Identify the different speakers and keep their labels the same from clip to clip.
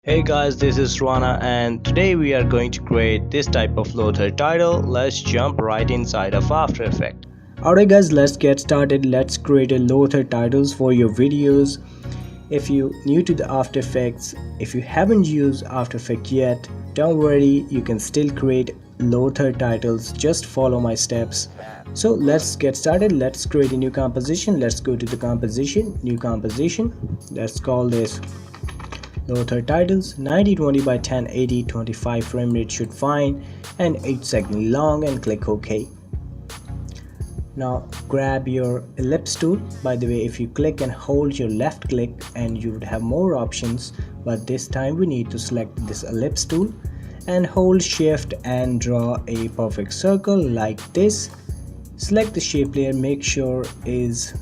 Speaker 1: Hey guys, this is Rana and today we are going to create this type of loader title. Let's jump right inside of After Effects.
Speaker 2: Alright guys, let's get started. Let's create a loader titles for your videos. If you new to the After Effects, if you haven't used After Effects yet, don't worry, you can still create loader titles. Just follow my steps. So let's get started. Let's create a new composition. Let's go to the composition, new composition. Let's call this loader titles. 9020 by 1080, 25 frame rate should fine, and 8 seconds long, and click OK. Now grab your ellipse tool. By the way, if you click and hold your left click and you would have more options, but this time we need to select this ellipse tool and hold shift and draw a perfect circle like this. Select the shape layer, make sure is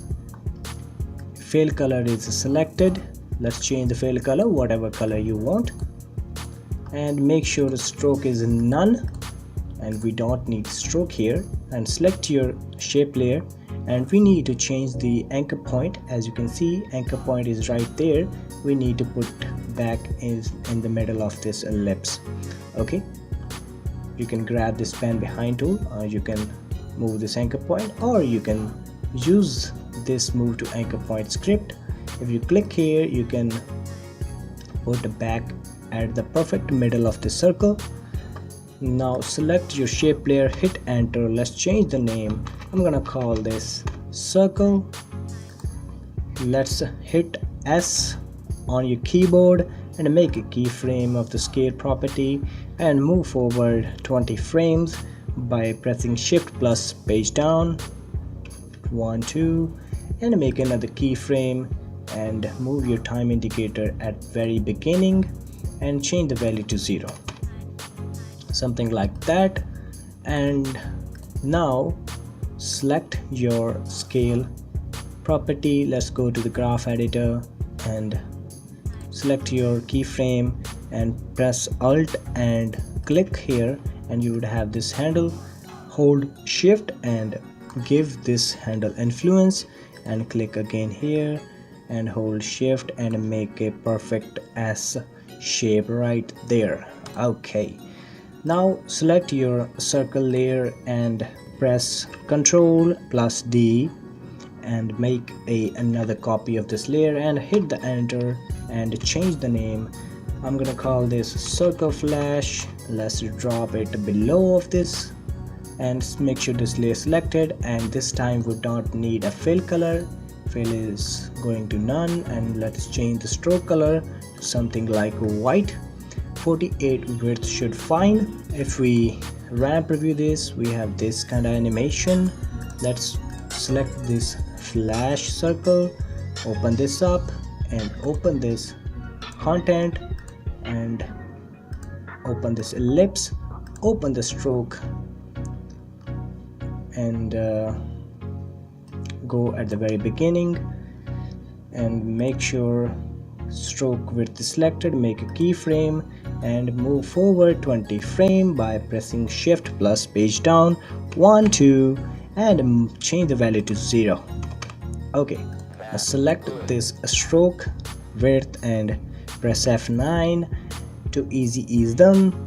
Speaker 2: fill color is selected. Let's change the fill color whatever color you want, and make sure the stroke is none, and we don't need stroke here. And select your shape layer, and we need to change the anchor point. As you can see, anchor point is right there. We need to put back in the middle of this ellipse. Okay, you can grab this pen behind tool, or you can move this anchor point, or you can use this move to anchor point script. If you click here, you can put back at the perfect middle of the circle. Now select your shape layer, hit enter. Let's change the name. I'm gonna call this circle. Let's hit S on your keyboard and make a keyframe of the scale property and move forward 20 frames by pressing shift plus page down 1 2, and make another keyframe and move your time indicator at very beginning and change the value to 0, something like that. And now select your scale property. Let's go to the graph editor and select your keyframe and press alt and click here, and you would have this handle. Hold shift and give this handle influence, and click again here and hold shift and make a perfect S shape right there. Okay, now select your circle layer and press Ctrl plus D and make another copy of this layer and hit the enter and change the name. I'm gonna call this circle flash. Let's drop it below of this and make sure this layer selected, and this time we don't need a fill color. Fill is going to none, and let's change the stroke color to something like white. 48 width should fine. If we ramp preview this, we have this kind of animation. Let's select this flash circle, open this up and open this content and open this ellipse, open the stroke and go at the very beginning and make sure stroke width is selected. Make a keyframe and move forward 20 frame by pressing shift plus page down 1 2 and change the value to 0. Okay, now select this stroke width and press F9 to easy ease them.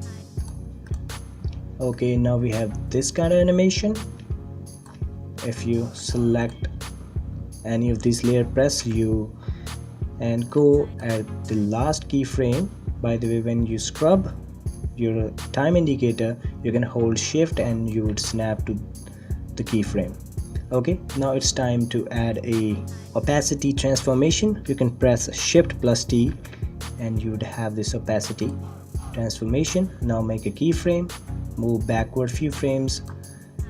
Speaker 2: Okay, now we have this kind of animation. If you select any of these layer, press U and go at the last keyframe. By the way, when you scrub your time indicator, you can hold shift and you would snap to the keyframe. Okay, now it's time to add a opacity transformation. You can press shift plus T and you would have this opacity transformation. Now make a keyframe, move backward few frames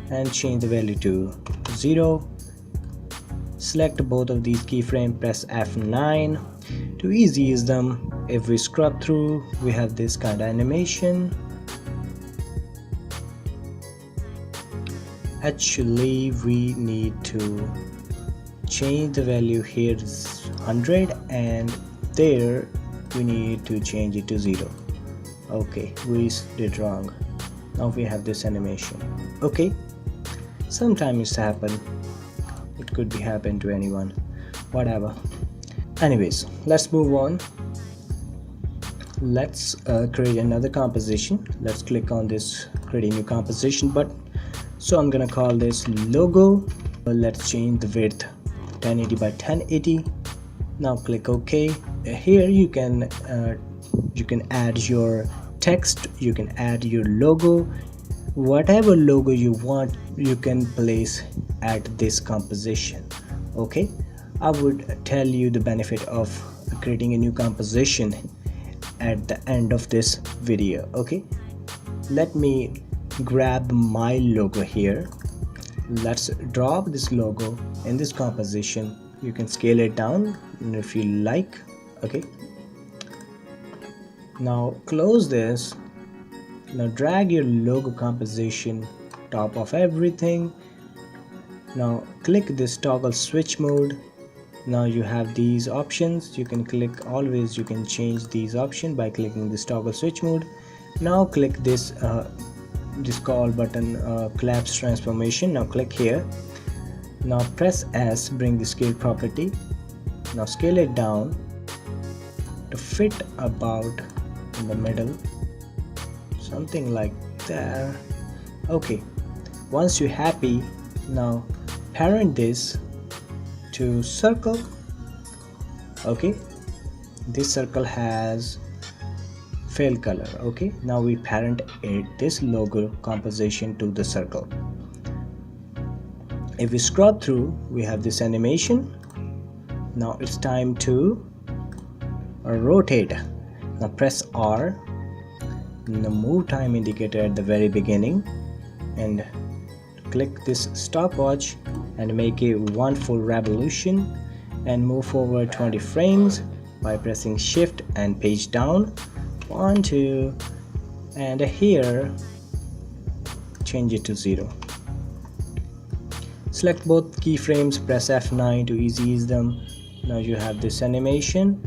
Speaker 2: and change the value to 0. Select both of these keyframes, press F9 to easy use them. If we scrub through, we have this kind of animation. Actually, we need to change the value here is 100 and there we need to change it to 0. Okay, we did wrong. Now we have this animation. Okay, sometimes it's happen. It could be happen to anyone, whatever. Anyways, let's move on. let's create another composition. Let's click on this create a new composition button. So I'm gonna call this logo. Let's change the width 1080 by 1080. Now click OK. Here you can add your text, you can add your logo, whatever logo you want you can place at this composition. Okay, I would tell you the benefit of creating a new composition at the end of this video. Okay, let me grab my logo here. Let's drop this logo in this composition. You can scale it down if you like. Okay, now close this. Now drag your logo composition top of everything. Now click this toggle switch mode. Now you have these options. You can click, always you can change these options by clicking this toggle switch mode. Now click this call button, collapse transformation. Now click here. Now press S, bring the scale property. Now scale it down to fit about in the middle, something like that. Okay, once you're happy, now parent this to circle. Okay, this circle has fill color. Okay, now we parent this logo composition to the circle. If we scrub through, we have this animation. Now it's time to rotate. Now press R. Now move time indicator at the very beginning and click this stopwatch and make a 1 full revolution and move forward 20 frames by pressing shift and page down 1 2, and here change it to 0. Select both keyframes, press F9 to ease them. Now you have this animation.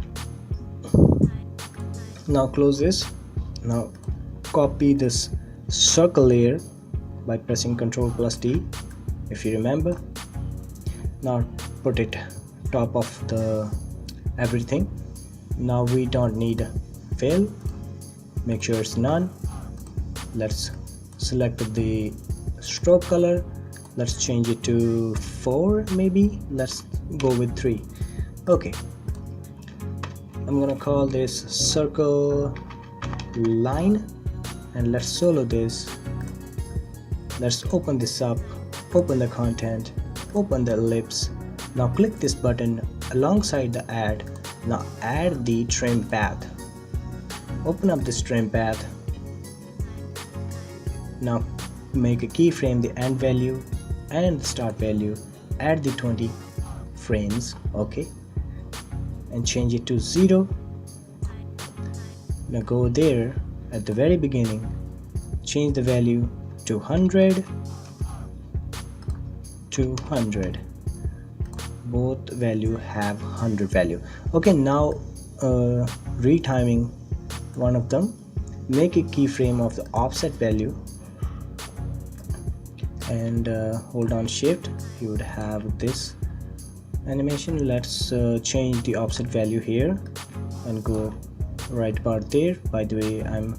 Speaker 2: Now close this. Now copy this circle layer by pressing Ctrl plus D if you remember. Now put it top of the everything. Now we don't need fill, make sure it's none. Let's select the stroke color. Let's change it to 4 maybe. Let's go with 3. Okay, I'm gonna call this circle line and let's solo this. Let's open this up, open the content, open the ellipse. Now click this button alongside the add. Now add the trim path. Open up this trim path. Now make a keyframe the end value and the start value. Add the 20 frames. Okay, and change it to 0. Now go there at the very beginning, change the value to 100. Both value have 100 value. Okay, now retiming one of them, make a keyframe of the offset value and hold on shift, you would have this animation. Let's change the offset value here and go right about there. By the way, I'm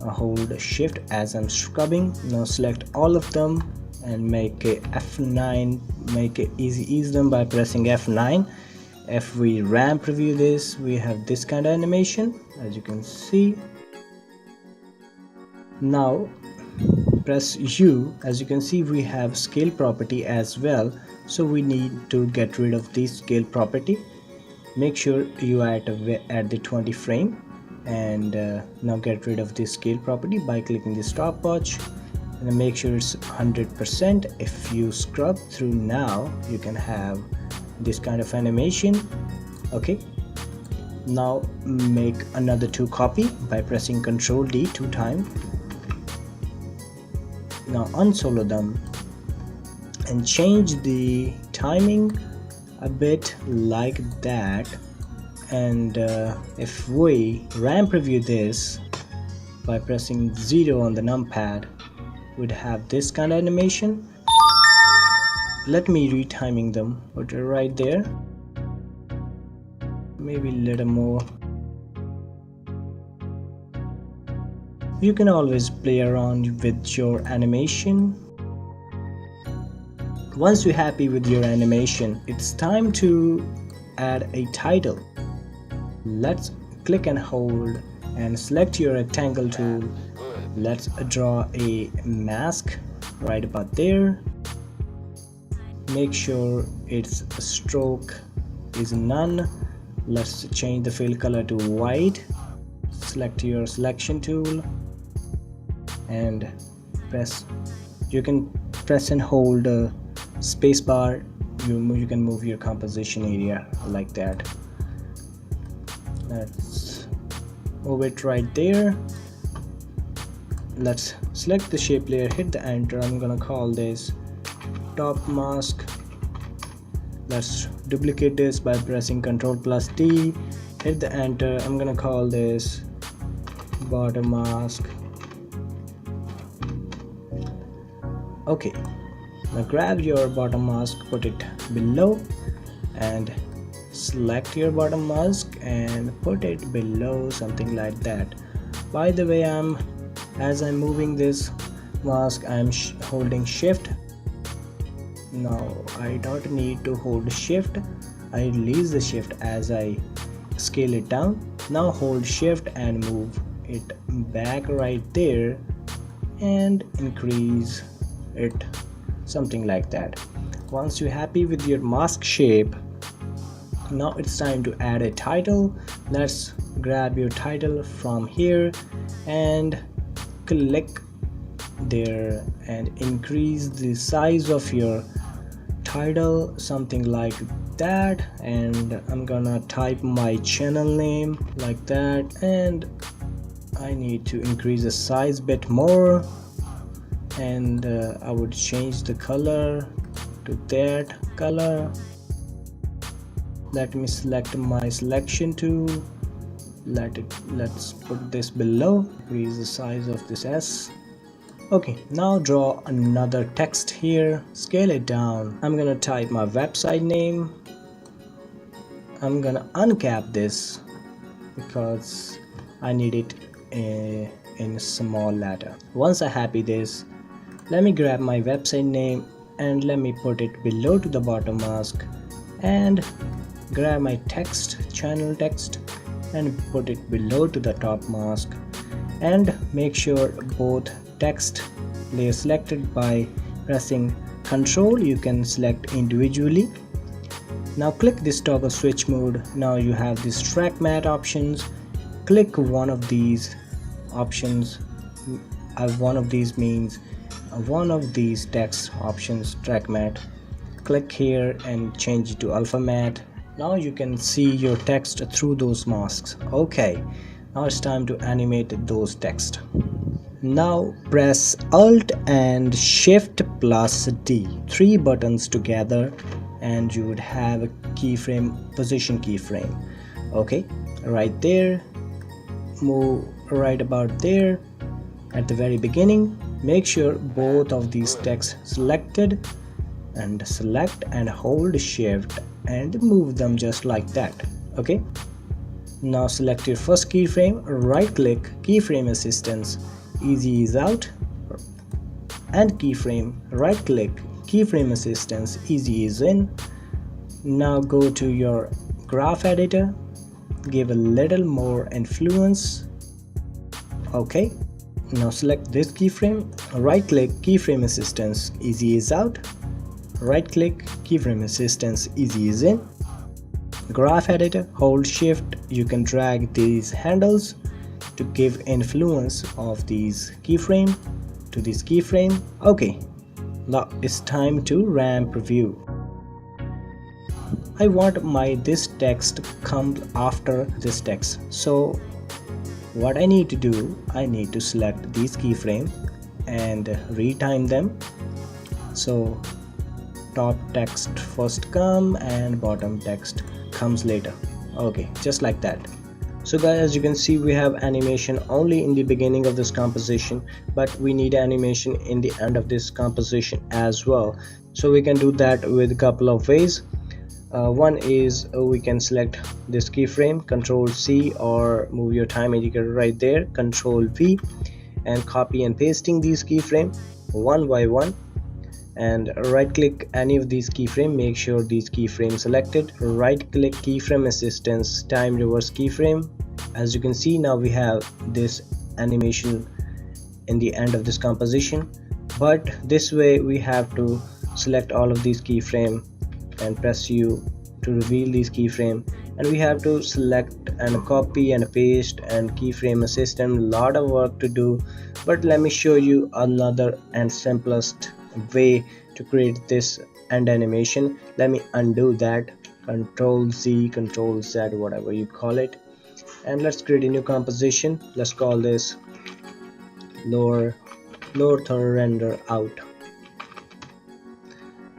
Speaker 2: hold shift as I'm scrubbing. Now select all of them and make a F9, make it ease them by pressing F9. If we ramp preview this, we have this kind of animation as you can see. Now press U. As you can see, we have scale property as well, so we need to get rid of this scale property. Make sure you are at the 20 frame and now get rid of this scale property by clicking the stopwatch and make sure it's 100%. If you scrub through now, you can have this kind of animation. Okay, now make another 2 copy by pressing Ctrl D 2 times. Now unsolo them and change the timing a bit like that. And if we ramp preview this by pressing 0 on the numpad, we'd have this kind of animation. Let me retiming them, put it right there, maybe a little more. You can always play around with your animation. Once you're happy with your animation, it's time to add a title. Let's click and hold and select your rectangle tool. Let's draw a mask right about there. Make sure its stroke is none. Let's change the fill color to white. Select your selection tool and you can press and hold spacebar. You can move your composition area like that. Let's move it right there. Let's select the shape layer, hit the enter. I'm gonna call this top mask. Let's duplicate this by pressing Ctrl+D, hit the enter. I'm gonna call this bottom mask. Okay, now grab your bottom mask, put it below, and select your bottom mask and put it below, something like that. By the way, as I'm moving this mask, I'm holding shift. Now I don't need to hold shift. I release the shift as I scale it down. Now hold shift and move it back right there and increase it, something like that. Once you're happy with your mask shape, now it's time to add a title. Let's grab your title from here and click there and increase the size of your title, something like that. And I'm gonna type my channel name like that, and I need to increase the size a bit more, and I would change the color to that color. Let me select my selection tool. Let's put this below, increase the size of this S. Okay, now draw another text here, scale it down. I'm gonna type my website name. I'm gonna uncap this because I need it in small letter. Once I happy this, let me grab my website name and let me put it below to the bottom mask, and grab my text, channel text, and put it below to the top mask, and make sure both text layer selected by pressing Ctrl. You can select individually. Now click this toggle switch mode. Now you have this track matte options. Click one of these options. One of these means one of these text options, track matte. Click here and change it to alpha matte. Now you can see your text through those masks. Okay, now it's time to animate those text. Now press Alt and Shift plus D, 3 buttons together, and you would have a keyframe, position keyframe. Okay, right there, move right about there at the very beginning. Make sure both of these text selected, and select and hold shift and move them just like that. Okay, now select your first keyframe, right click, keyframe assistance, easy ease out, and keyframe, right click, keyframe assistance, easy ease in. Now go to your graph editor, give a little more influence. Okay, now select this keyframe, right click, keyframe assistance, easy ease out, right click, keyframe assistance, easy ease in. Graph editor, hold shift, you can drag these handles to give influence of these keyframe to this keyframe. Okay, now it's time to ramp view. I want this text come after this text, so what I need to do, I need to select these keyframe and retime them, so top text first come and bottom text comes later. Okay, just like that. So guys, as you can see, we have animation only in the beginning of this composition, but we need animation in the end of this composition as well. So we can do that with a couple of ways. One is we can select this keyframe, Ctrl C, or move your time indicator right there, Ctrl V, and copy and pasting these keyframe one by one, and right click any of these keyframe. Make sure these keyframes selected, right click keyframe assistance, time reverse keyframe. As you can see, now we have this animation in the end of this composition, but this way we have to select all of these keyframe and press U to reveal these keyframe, and we have to select and copy and paste and keyframe assistant. Lot of work to do, but let me show you another and simplest way to create this end animation. Let me undo that, Control Z, Control Z, whatever you call it, and let's create a new composition. Let's call this lower third render out,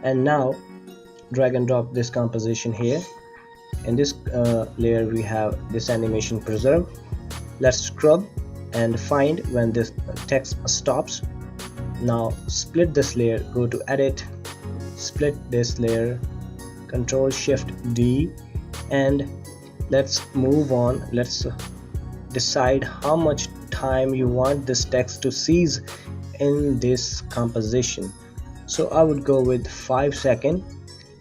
Speaker 2: and now drag and drop this composition here. In this layer we have this animation preserve. Let's scrub and find when this text stops. Now split this layer, go to edit, split this layer, Control Shift D, and let's move on. Let's decide how much time you want this text to seize in this composition. So I would go with 5 seconds.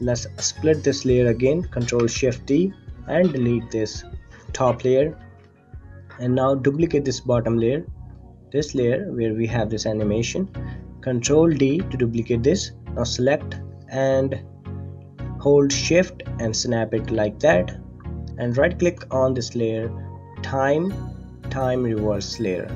Speaker 2: Let's split this layer again, Control Shift D, and delete this top layer, and now duplicate this bottom layer, this layer where we have this animation. Control D to duplicate this. Now select and hold Shift and snap it like that, and right click on this layer, time reverse layer.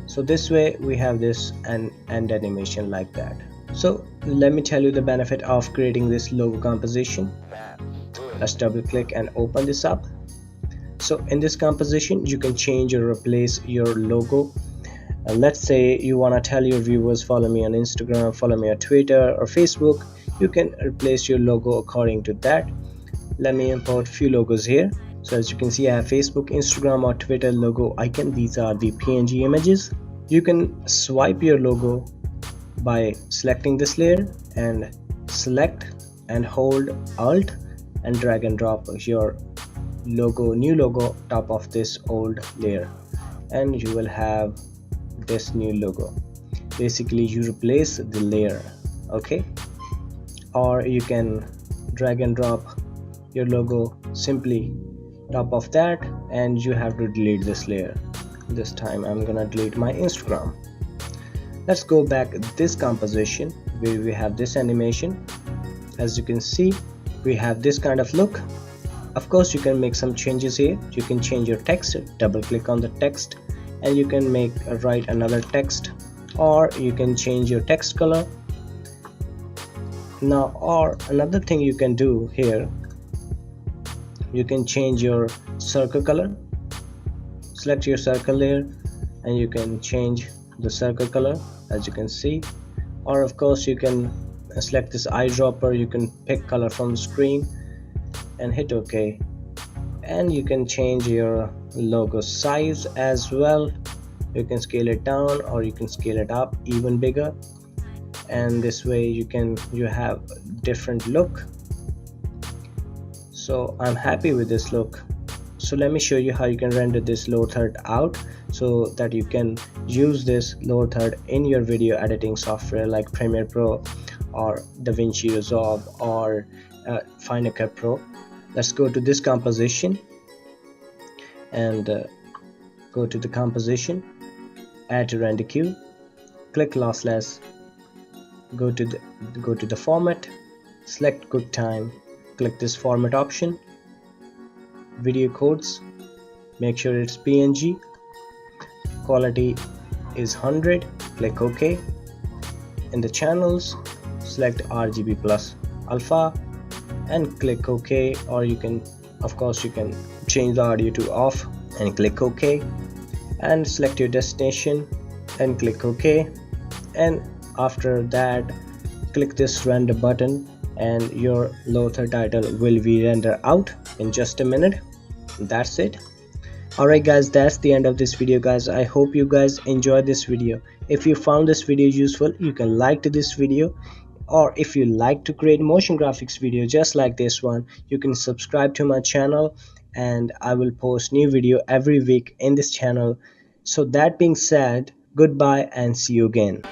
Speaker 2: So this way we have this end animation like that. So let me tell you the benefit of creating this logo composition. Let's double click and open this up. So in this composition you can change or replace your logo. Let's say you want to tell your viewers, follow me on Instagram, follow me on Twitter or Facebook. You can replace your logo according to that. Let me import few logos here. So as you can see, I have Facebook, Instagram or Twitter logo icon. These are the PNG images. You can swipe your logo by selecting this layer and select and hold Alt and drag and drop your logo, new logo, top of this old layer, and you will have this new logo. Basically you replace the layer, okay? Or you can drag and drop your logo simply top of that, and you have to delete this layer. This time I'm gonna delete my Instagram. Let's go back this composition where we have this animation. As you can see, we have this kind of look. Of course you can make some changes here. You can change your text, double click on the text, and you can write another text, or you can change your text color. Now, or another thing you can do here, you can change your circle color. Select your circle layer and you can change the circle color, as you can see. Or of course you can select this eyedropper. You can pick color from the screen and hit OK, and you can change your logo size as well. You can scale it down or you can scale it up even bigger, and this way you have different look. So I'm happy with this look. So let me show you how you can render this lower third out, so that you can use this lower third in your video editing software like Premiere Pro or DaVinci Resolve or Final Cut Pro. Let's go to this composition and go to the composition, add to render queue, click lossless, go to the format, select QuickTime, click this format option, video codes, make sure it's PNG, quality is 100, click OK. In the channels, select RGB plus alpha and click OK, or you can change the audio to off and click OK, and select your destination and click OK, and after that click this render button and your lower third title will be rendered out in just a minute. That's it. Alright guys, that's the end of this video guys. I hope you guys enjoyed this video. If you found this video useful, you can like to this video, or if you like to create motion graphics video just like this one, you can subscribe to my channel, and I will post new video every week in this channel. So that being said, Goodbye and see you again.